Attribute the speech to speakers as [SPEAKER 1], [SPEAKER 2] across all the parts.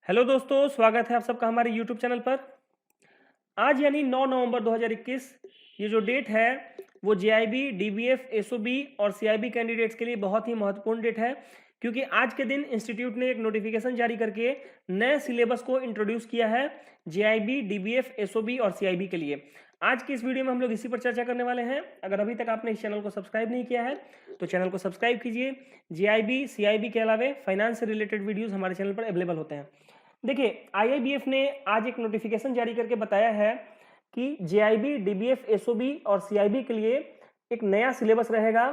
[SPEAKER 1] Hello दोस्तों, स्वागत है आप सबका हमारे यूट्यूब चैनल पर। आज यानी 9 नवंबर 2021 ये जो डेट है वो जेआईबी, डीबीएफ, एसओबी और सीआईबी कैंडिडेट्स के लिए बहुत ही महत्वपूर्ण डेट है, क्योंकि आज के दिन इंस्टीट्यूट ने एक नोटिफिकेशन जारी करके नए सिलेबस को इंट्रोड्यूस किया है जेआईबी, डीबीएफ, एसओबी और सीआईबी के लिए। आज की इस वीडियो में हम लोग इसी पर चर्चा करने वाले हैं। अगर अभी तक आपने इस चैनल को सब्सक्राइब नहीं किया है तो चैनल को सब्सक्राइब कीजिए। जेआईबी, सीआईबी के अलावा फाइनेंस से रिलेटेड वीडियोस हमारे चैनल पर अवेलेबल होते हैं। देखिए, आईआईबीएफ ने आज एक नोटिफिकेशन जारी करके बताया है कि जेआईबी, डीबीएफ, एसओबी और सीआईबी के लिए एक नया सिलेबस रहेगा।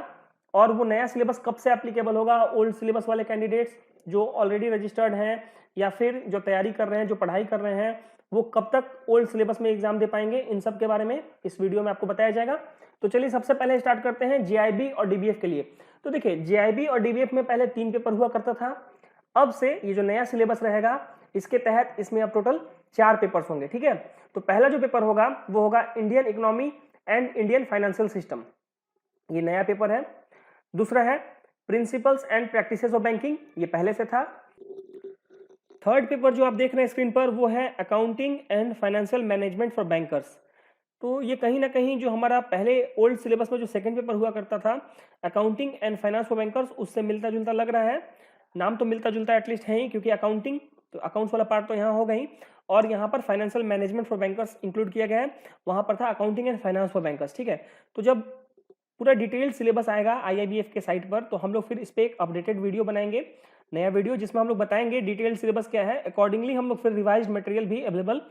[SPEAKER 1] और वो नया सिलेबस कब से एप्लीकेबल होगा? ओल्ड सिलेबस वाले कैंडिडेट्स जो ऑलरेडी रजिस्टर्ड हैं या फिर जो तैयारी कर रहे हैं, जो पढ़ाई कर रहे हैं, वो कब तक ओल्ड सिलेबस में एग्जाम दे पाएंगे, इन सब के बारे में इस वीडियो में आपको बताया जाएगा। तो चलिए सबसे पहले स्टार्ट करते हैं जेआईबी और डीबीएफ के लिए। तो देखिए, जेआईबी और डीबीएफ में पहले 3 पेपर हुआ करता था। अब से ये जो नया सिलेबस रहेगा इसके तहत इसमें अब टोटल 4 पेपर्स होंगे। ठीक है, तो पहला जो पेपर होगा वो होगा Indian economy and Indian financial system, ये नया पेपर है। दूसरा है principles and practices of banking, ये पहले से था। थर्ड पेपर जो आप देख रहे हैं स्क्रीन पर वो है accounting and financial management for bankers. तो ये कहीं ना कहीं जो हमारा पहले ओल्ड सिलेबस में जो सेकंड पेपर हुआ करता था accounting and finance for bankers, उससे मिलता जुलता लग रहा है। नाम तो मिलता जुलता एटलीस्ट है ही, क्योंकि अकाउंटिंग तो अकाउंट्स वाला पार्ट तो यहाँ हो गई, और यहाँ पर financial management for bankers include किया गया है। वहाँ पर था accounting and finance for bankers. ठीक है, तो जब पूरा डिटेल सिलेबस आएगा आईआईबीएफ के साइट पर तो हम लोग फिर इस पर एक अपडेटेड वीडियो बनाएंगे, नया वीडियो, जिसमें हम लोग बताएंगे डिटेल सिलेबस क्या है। अकॉर्डिंगली हम लोग फिर रिवाइज मटेरियल भी अवेलेबल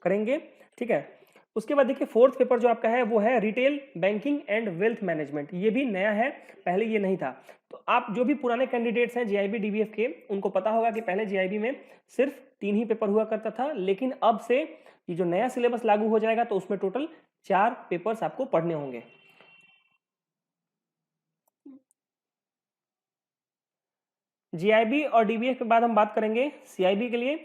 [SPEAKER 1] करेंगे। ठीक है, उसके बाद देखिए फोर्थ पेपर जो आपका है वो है retail banking and wealth management, ये भी नया है, पहले ये नहीं था। तो आप जो भी पुराने कैंडिडेट्स हैं जेआईबी, डीबीएफ के, उनको पता होगा कि पहले जेआईबी में सिर्फ 3 ही पेपर हुआ करता था, लेकिन अब से ये जो नया सिलेबस लागू हो जाएगा तो उसमें टोटल 4 पेपर्स आपको पढ़ने होंगे। जीआईबी और डीबीएफ के बाद हम बात करेंगे सीआईबी के लिए।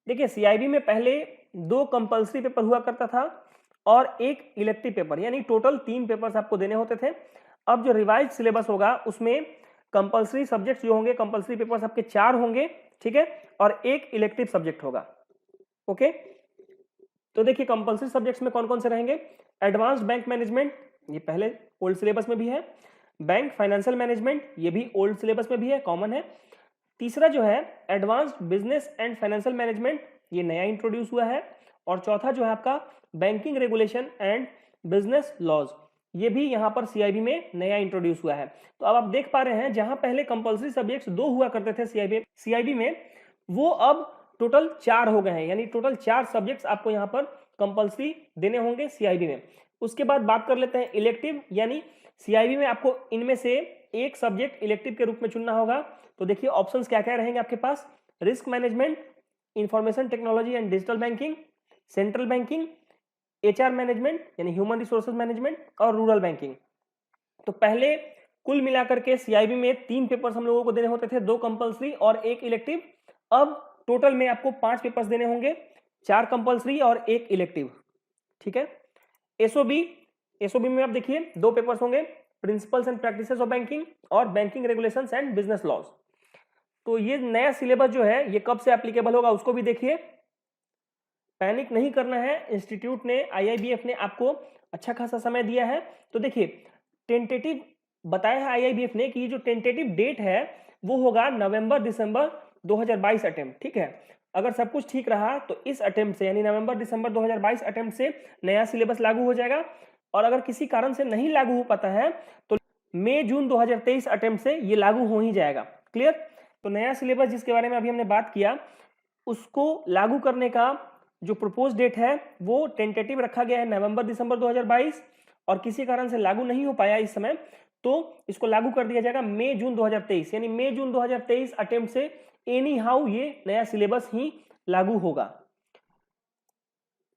[SPEAKER 1] देखिए, सीआईबी में पहले 2 कंपल्सरी पेपर हुआ करता था और 1 इलेक्टिव पेपर, यानी टोटल 3 पेपर्स आपको देने होते थे। अब जो रिवाइज सिलेबस होगा उसमें कंपल्सरी सब्जेक्ट्स जो होंगे, कंपल्सरी पेपर्स आपके 4 होंगे। ठीक है, और 1 इलेक्टिव सब्जेक्ट होगा। ओके, तो देखिए कंपल्सरी सब्जेक्ट्स में कौन कौन से रहेंगे? एडवांस्ड बैंक मैनेजमेंट, ये पहले ओल्ड सिलेबस में भी है। बैंक फाइनेंशियल मैनेजमेंट, ये भी ओल्ड सिलेबस में भी है, कॉमन है। तीसरा जो है advanced business and financial management, ये नया इंट्रोड्यूस हुआ है। और चौथा जो है आपका banking regulation and business laws, ये भी यहाँ पर सीआईबी में नया इंट्रोड्यूस हुआ है। तो अब आप देख पा रहे हैं जहां पहले कंपल्सरी सब्जेक्ट्स 2 हुआ करते थे सीआईबी में, वो अब टोटल 4 हो गए हैं, यानी टोटल 4 सब्जेक्ट्स आपको यहाँ पर कंपल्सरी देने होंगे सीआईबी में। उसके बाद बात कर लेते हैं इलेक्टिव, यानी सीआईबी में आपको इनमें से एक सब्जेक्ट इलेक्टिव के रूप में चुनना होगा। तो देखिए ऑप्शंस क्या क्या रहेंगे आपके पास? Risk management, information technology and digital banking, central banking, HR management यानी ह्यूमन रिसोर्सेज मैनेजमेंट, और रूरल बैंकिंग। तो पहले कुल मिलाकर के सीआईबी में 3 पेपर्स हम लोगों को देने होते थे, 2 कंपल्सरी और 1 इलेक्टिव। अब टोटल में आपको 5 पेपर्स देने होंगे, 4 कंपल्सरी और 1 इलेक्टिव। ठीक है, एसओबी में आप देखिए 2 पेपर्स होंगे, principles and practices of banking और banking regulations and business laws. तो ये नया सिलेबस जो है ये कब से एप्लीकेबल होगा उसको भी देखिए। पैनिक नहीं करना है, इंस्टीट्यूट ने, आईआईबीएफ ने आपको अच्छा खासा समय दिया है। तो देखिए टेंटेटिव बताया है आईआईबीएफ ने कि ये जो टेंटेटिव डेट है वो होगा नवंबर दिसंबर 2022 अटेम्प्ट। ठीक है, अगर सब कुछ ठीक रहा तो इस अटेम्प्ट से यानी नवंबर दिसंबर 2022 अटेम्प्ट से नया सिलेबस लागू हो जाएगा। और अगर किसी कारण से नहीं लागू हो पाता है तो मई जून 2023 अटेम्प्ट से ये लागू हो ही जाएगा। क्लियर? तो नया सिलेबस जिसके बारे में अभी हमने बात किया उसको लागू करने का जो प्रपोज डेट है वो टेंटेटिव रखा गया है नवंबर दिसंबर 2022, और किसी कारण से लागू नहीं हो पाया इस समय तो इसको लागू कर दिया जाएगा मई जून 2023, यानी मई जून 2023 अटेम्प्ट से एनी हाउ ये नया सिलेबस ही लागू होगा।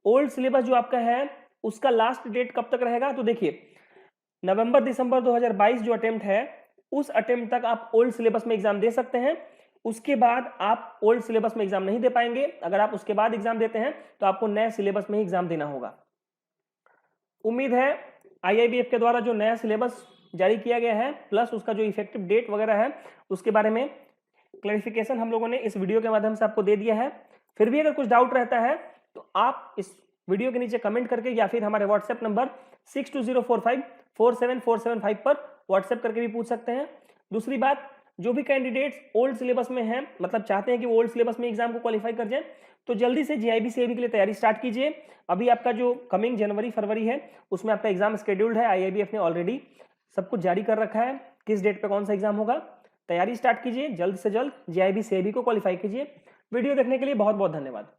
[SPEAKER 1] ओल्ड सिलेबस जो आपका है उसका लास्ट डेट कब तक रहेगा? तो देखिए नवंबर दिसंबर 2022 जो अटेम्प्ट है उस अटेम्प्ट तक आप ओल्ड सिलेबस में एग्जाम दे सकते हैं। उसके बाद आप ओल्ड सिलेबस में एग्जाम नहीं दे पाएंगे। अगर आप उसके बाद एग्जाम देते हैं तो आपको नए सिलेबस में ही एग्जाम देना होगा। उम्मीद है आईआईबीएफ के द्वारा जो नया सिलेबस जारी किया गया है प्लस उसका जो इफेक्टिव डेट वगैरह है उसके बारे में क्लैरिफिकेशन हम लोगों ने इस वीडियो के माध्यम से आपको दे दिया है। फिर भी अगर कुछ डाउट रहता है तो आप इस वीडियो के नीचे कमेंट करके या फिर हमारे व्हाट्सएप नंबर 6204547475 पर व्हाट्सएप करके भी पूछ सकते हैं। दूसरी बात, जो भी कैंडिडेट्स ओल्ड सिलेबस में हैं, मतलब चाहते हैं कि वो ओल्ड सिलेबस में एग्जाम को क्वालिफाई कर जाए, तो जल्दी से जीआईबी सीआईबी के लिए तैयारी स्टार्ट कीजिए। अभी आपका जो कमिंग जनवरी फरवरी है उसमें आपका एग्जाम शेड्यूल्ड है। आईआईबीएफ ने ऑलरेडी सब कुछ जारी कर रखा है, किस डेट पे कौन सा एग्जाम होगा। तैयारी स्टार्ट कीजिए, जल्द से जल्द जीआईबी सीआईबी को क्वालिफाई कीजिए। वीडियो देखने के लिए बहुत बहुत धन्यवाद।